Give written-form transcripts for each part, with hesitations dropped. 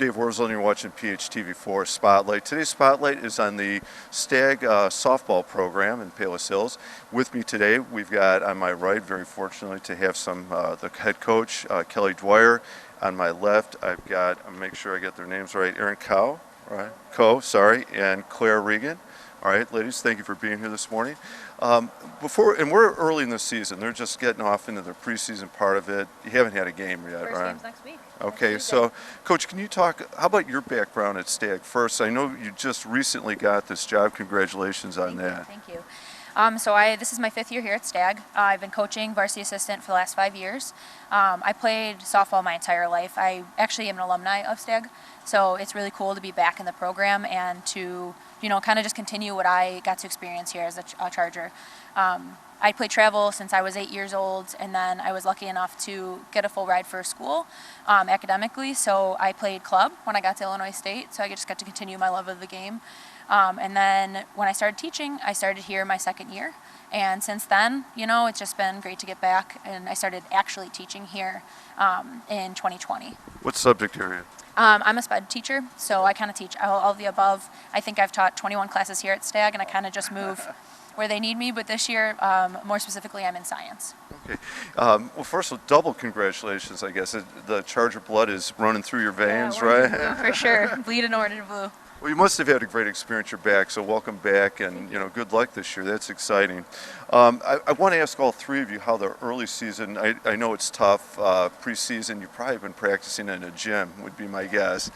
Dave Worzel, and you're watching PHTV4 Spotlight. Today's Spotlight is on the Stagg softball program in Palos Hills. With me today, we've got on my right, very fortunately, to have the head coach, Kelly Dwyer. On my left, I've got, I'll make sure I get their names right, Erin Coe, and Claire Regan. All right, ladies, thank you for being here this morning. And we're early in the season. They're just getting off into the preseason part of it. You haven't had a game yet, First right? game's next week. Okay, so, Coach, can you talk, how about your background at Stagg first? I know you just recently got this job. Congratulations on that. Thank you. This is my 5th year here at Stagg. I've been coaching varsity assistant for the last 5 years. I played softball my entire life. I actually am an alumni of Stagg, so it's really cool to be back in the program and to, kind of just continue what I got to experience here as a Charger. I played travel since I was 8 years old, and then I was lucky enough to get a full ride for school academically, so I played club when I got to Illinois State, so I just got to continue my love of the game. And then when I started teaching, I started here my 2nd year, and since then, it's just been great to get back, and I started actually teaching here in 2020. What subject area? I'm a SPED teacher, so I kind of teach all of the above. I think I've taught 21 classes here at Stagg, and I kind of just move where they need me, but this year, more specifically, I'm in science. Okay. Well, first of all, double congratulations, I guess. The Charger blood is running through your veins, right? Blue, for sure. Bleeding orange and blue. Well, you must have had a great experience. You're back, so welcome back, and good luck this year. That's exciting. I want to ask all three of you how the early season. I know it's tough. Preseason, you've probably been practicing in a gym, would be my guess.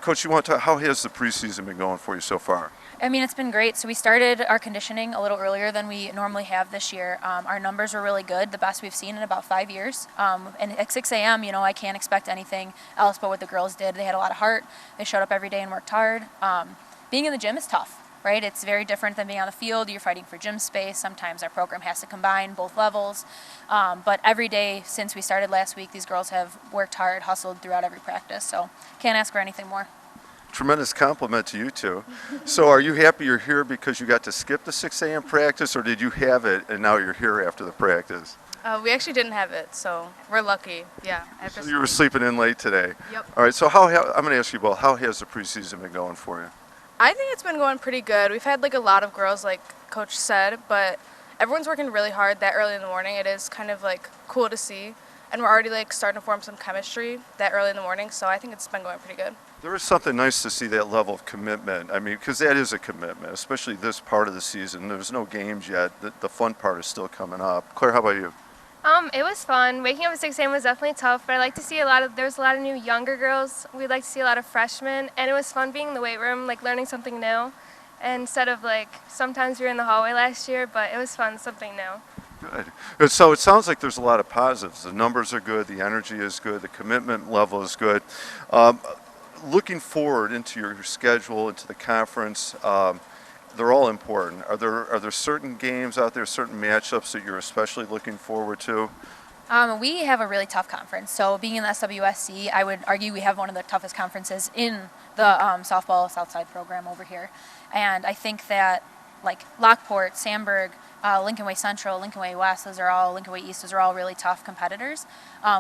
Coach, you want to talk, how has the preseason been going for you so far? I mean, it's been great. So we started our conditioning a little earlier than we normally have this year. Our numbers were really good, the best we've seen in about 5 years. And at 6 a.m., I can't expect anything else but what the girls did. They had a lot of heart. They showed up every day and worked hard. Being in the gym is tough, right? It's very different than being on the field. You're fighting for gym space. Sometimes our program has to combine both levels. But every day since we started last week, these girls have worked hard, hustled throughout every practice. So can't ask for anything more. Tremendous compliment to you two. So are you happy you're here because you got to skip the 6 a.m. practice, or did you have it and now you're here after the practice? We actually didn't have it, so we're lucky. Yeah. So you were sleeping in late today. Yep. All right, so I'm going to ask you about how has the preseason been going for you? I think it's been going pretty good. We've had a lot of girls, like Coach said, but everyone's working really hard that early in the morning. It is kind of cool to see. And we're already starting to form some chemistry that early in the morning, so I think it's been going pretty good. There is something nice to see, that level of commitment. I mean, because that is a commitment, especially this part of the season. There's no games yet. The fun part is still coming up. Claire, how about you? It was fun. Waking up at 6 a.m. was definitely tough, but I like to see there was a lot of new younger girls. We'd like to see a lot of freshmen, and it was fun being in the weight room, learning something new. And instead of sometimes we were in the hallway last year, but it was fun, something new. Good. So it sounds like there's a lot of positives. The numbers are good, the energy is good, the commitment level is good. Looking forward into your schedule, into the conference, they're all important. Are there certain games out there, certain matchups that you're especially looking forward to? We have a really tough conference. So being in the SWSC, I would argue we have one of the toughest conferences in the softball Southside program over here. And I think that Lockport, Sandburg, Lincoln Way Central, Lincoln Way West, Lincoln Way East, those are all really tough competitors.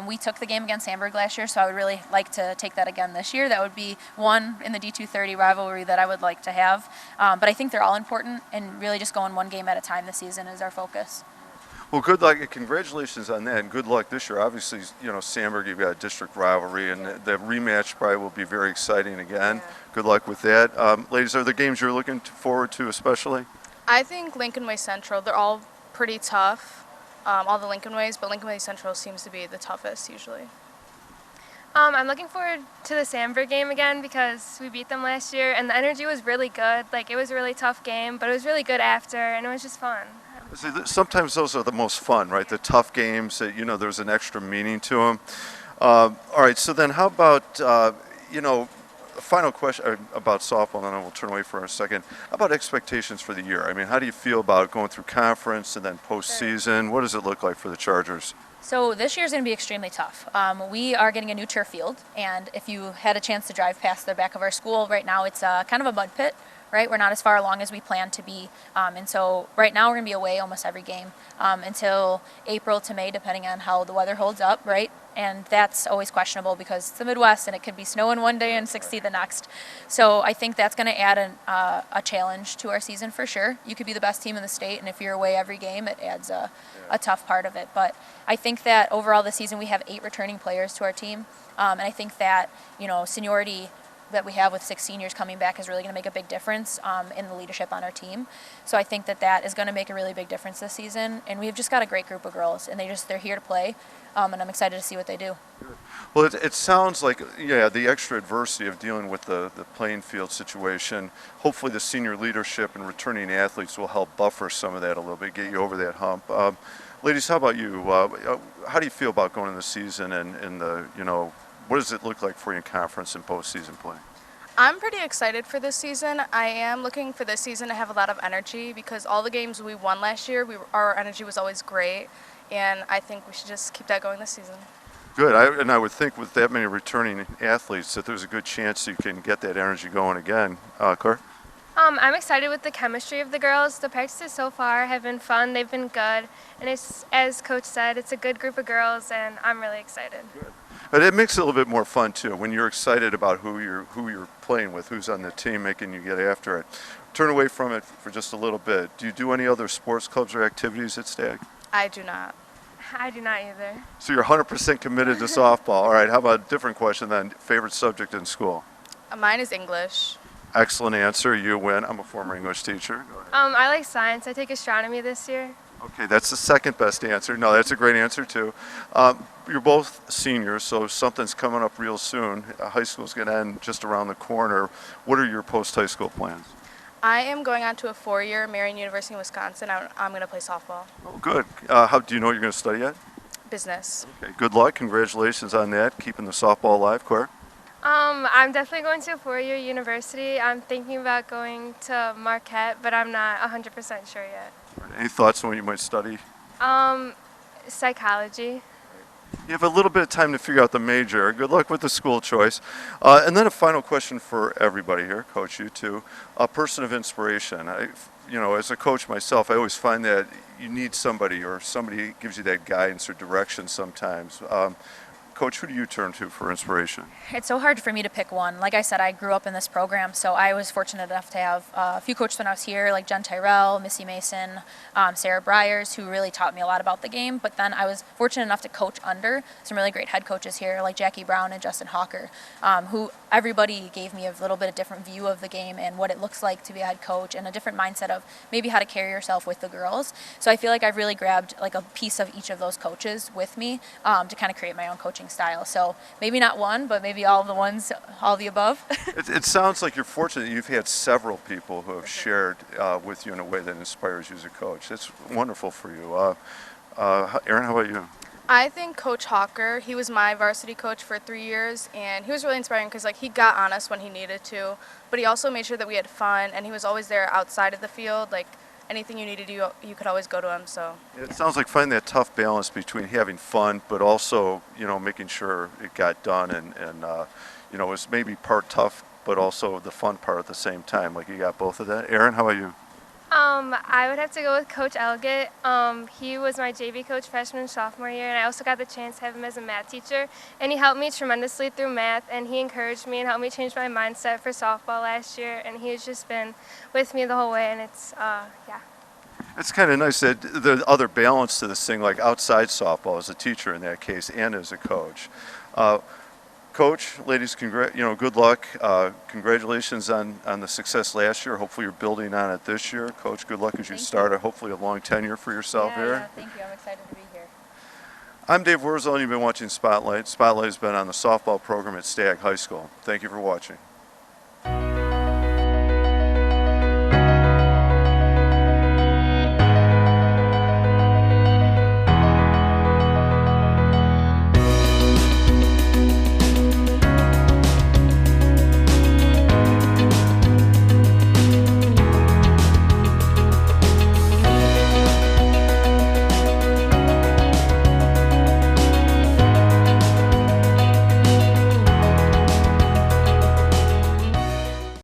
We took the game against Sandburg last year, so I would really like to take that again this year. That would be one in the D230 rivalry that I would like to have. But I think they're all important, and really just going one game at a time this season is our focus. Well, good luck. Congratulations on that, and good luck this year. Obviously, Sandburg, you've got a district rivalry, and the rematch probably will be very exciting again. Yeah. Good luck with that. Ladies, are there games you're looking forward to especially? I think Lincoln Way Central, they're all pretty tough, all the Lincoln Ways, but Lincoln Way Central seems to be the toughest usually. I'm looking forward to the Sandburg game again because we beat them last year, and the energy was really good. It was a really tough game, but it was really good after, and it was just fun. See, sometimes those are the most fun, right? The tough games that, there's an extra meaning to them. All right, so then how about, a final question about softball, and then we'll turn away for a second. How about expectations for the year? I mean, how do you feel about going through conference and then postseason? What does it look like for the Chargers? So this year's going to be extremely tough. We are getting a new turf field, and if you had a chance to drive past the back of our school, right now it's kind of a mud pit right? We're not as far along as we plan to be. And so right now we're going to be away almost every game until April to May, depending on how the weather holds up, right? And that's always questionable because it's the Midwest and it could be snowing one day and 60 the next. So I think that's going to add a challenge to our season for sure. You could be the best team in the state, and if you're away every game, it adds a tough part of it. But I think that overall this season we have 8 returning players to our team, and I think that seniority that we have with 6 seniors coming back is really going to make a big difference in the leadership on our team. So I think that is going to make a really big difference this season. And we've just got a great group of girls, and they're here to play, and I'm excited to see what they do. Well, it sounds like, the extra adversity of dealing with the playing field situation, hopefully the senior leadership and returning athletes will help buffer some of that a little bit, get you over that hump. Ladies, how about you? How do you feel about going into the season and what does it look like for you in conference and postseason play? I'm pretty excited for this season. I am looking for this season to have a lot of energy because all the games we won last year, our energy was always great, and I think we should just keep that going this season. Good, and I would think with that many returning athletes that there's a good chance you can get that energy going again. Claire? I'm excited with the chemistry of the girls. The practices so far have been fun. They've been good, and it's, as Coach said, it's a good group of girls, and I'm really excited. Good. But it makes it a little bit more fun too when you're excited about who you're playing with, who's on the team, making you get after it. Turn away from it for just a little bit. Do you do any other sports clubs or activities at Stagg? I do not. I do not either. So you're 100% committed to softball. All right. How about a different question then? Favorite subject in school? Mine is English. Excellent answer. You win. I'm a former English teacher. Go ahead. I like science. I take astronomy this year. Okay, that's the second best answer. No, that's a great answer too. You're both seniors, so something's coming up real soon. High school's going to end just around the corner. What are your post-high school plans? I am going on to a 4-year Marion University in Wisconsin. I'm going to play softball. Oh, good. How do you know what you're going to study yet? Business. Okay, good luck. Congratulations on that. Keeping the softball alive, Claire. I'm definitely going to a 4-year university. I'm thinking about going to Marquette, but I'm not 100% sure yet. Any thoughts on what you might study? Psychology. You have a little bit of time to figure out the major. Good luck with the school choice. And then a final question for everybody here, Coach, you too. A person of inspiration. As a coach myself, I always find that you need somebody or somebody gives you that guidance or direction sometimes. Coach, who do you turn to for inspiration? It's so hard for me to pick one. Like I said, I grew up in this program, so I was fortunate enough to have a few coaches when I was here, like Jen Tyrell, Missy Mason, Sarah Briers, who really taught me a lot about the game. But then I was fortunate enough to coach under some really great head coaches here, like Jackie Brown and Justin Hawker, who everybody gave me a little bit of different view of the game and what it looks like to be a head coach and a different mindset of maybe how to carry yourself with the girls. So I feel like I've really grabbed like a piece of each of those coaches with me to kind of create my own coaching style. So maybe not one, but maybe all of the ones, all of the above. It sounds like you're fortunate. You've had several people who have shared with you in a way that inspires you as a coach. That's wonderful for you. Erin, how about you? I think Coach Hawker, he was my varsity coach for 3 years, and he was really inspiring because he got on us when he needed to, but he also made sure that we had fun, and he was always there outside of the field. Anything you needed, you could always go to him. So it sounds like finding that tough balance between having fun, but also making sure it got done, and it was maybe part tough, but also the fun part at the same time. Like you got both of that. Erin, how about you? I would have to go with Coach Elgett. He was my JV coach freshman and sophomore year, and I also got the chance to have him as a math teacher. And he helped me tremendously through math, and he encouraged me and helped me change my mindset for softball last year. And he has just been with me the whole way, and it's, yeah. It's kind of nice that the other balance to this thing, like outside softball as a teacher in that case and as a coach. Coach, ladies, good luck. Congratulations on the success last year. Hopefully you're building on it this year. Coach, good luck as you start hopefully a long tenure for yourself here. Yeah, thank you. I'm excited to be here. I'm Dave Wurzel, and you've been watching Spotlight. Spotlight has been on the softball program at Stagg High School. Thank you for watching.